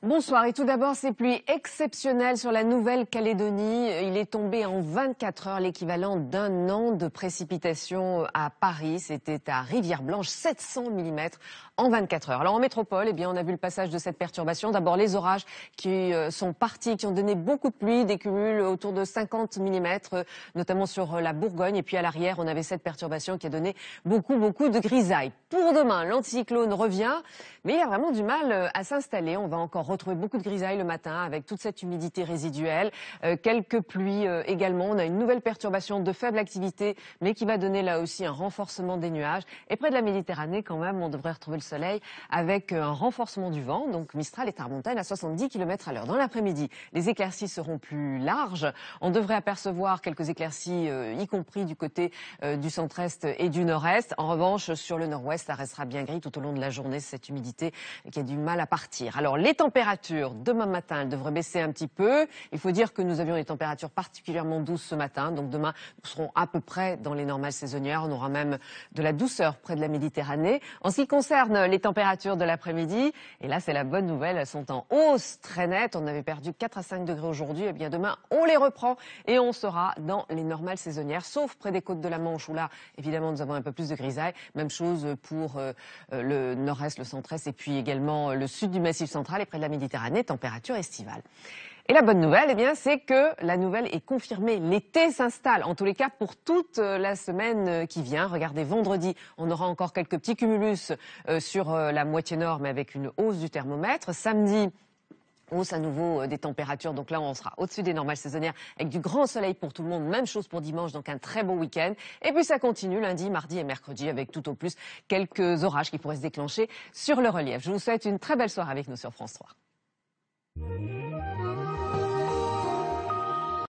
Bonsoir et tout d'abord ces pluies exceptionnelles sur la Nouvelle-Calédonie. Il est tombé en 24 heures l'équivalent d'un an de précipitations à Paris. C'était à Rivière-Blanche, 700 mm en 24 heures. Alors en métropole, on a vu le passage de cette perturbation. D'abord les orages qui sont partis, qui ont donné beaucoup de pluie, des cumuls autour de 50 mm, notamment sur la Bourgogne. Et puis à l'arrière, on avait cette perturbation qui a donné beaucoup de grisailles. Pour demain, l'anticyclone revient, mais il a vraiment du mal à s'installer. On va encore retrouver beaucoup de grisailles le matin avec toute cette humidité résiduelle, quelques pluies également. On a une nouvelle perturbation de faible activité, mais qui va donner là aussi un renforcement des nuages. Et près de la Méditerranée, quand même, on devrait retrouver le soleil avec un renforcement du vent. Donc Mistral et Tramontane à 70 km à l'heure. Dans l'après-midi, les éclaircies seront plus larges. On devrait apercevoir quelques éclaircies, y compris du côté du centre-est et du nord-est. En revanche, sur le nord-ouest, ça restera bien gris tout au long de la journée, cette humidité qui a du mal à partir. Alors les températures, demain matin, elles devraient baisser un petit peu. Il faut dire que nous avions des températures particulièrement douces ce matin. Donc demain, nous serons à peu près dans les normales saisonnières. On aura même de la douceur près de la Méditerranée. En ce qui concerne les températures de l'après-midi, et là c'est la bonne nouvelle, elles sont en hausse très nette. On avait perdu 4 à 5 degrés aujourd'hui. Eh bien demain, on les reprend et on sera dans les normales saisonnières, sauf près des côtes de la Manche où là, évidemment, nous avons un peu plus de grisaille. Même chose pour le nord-est, le centre-est et puis également le sud du Massif central et près de la Méditerranée, température estivale. Et la bonne nouvelle, c'est que la nouvelle est confirmée. L'été s'installe, en tous les cas pour toute la semaine qui vient. Regardez, vendredi, on aura encore quelques petits cumulus sur la moitié nord, mais avec une hausse du thermomètre. Samedi, hausse à nouveau des températures, donc là on sera au-dessus des normales saisonnières avec du grand soleil pour tout le monde, même chose pour dimanche, donc un très beau week-end. Et puis ça continue lundi, mardi et mercredi avec tout au plus quelques orages qui pourraient se déclencher sur le relief. Je vous souhaite une très belle soirée avec nous sur France 3.